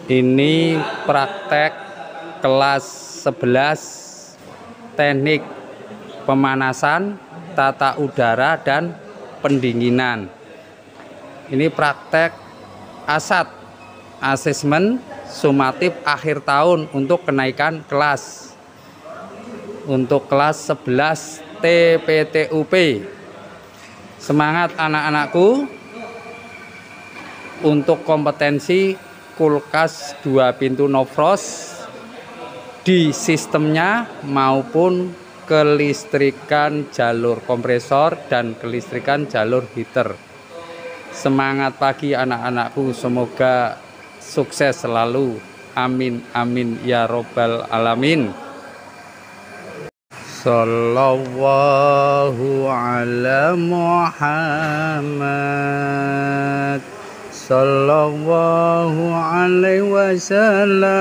Ini praktek kelas 11 teknik pemanasan, tata udara, dan pendinginan. Ini praktek ASAT, asesmen sumatif akhir tahun untuk kenaikan kelas. Untuk kelas 11 TPTUP. Semangat anak-anakku untuk kompetensi kulkas 2 pintu no frost di sistemnya maupun kelistrikan jalur kompresor dan kelistrikan jalur heater. Semangat pagi anak-anakku, semoga sukses selalu. Amin amin ya robbal alamin. Sallallahu ala Muhammad sallallahu alaihi wasallam.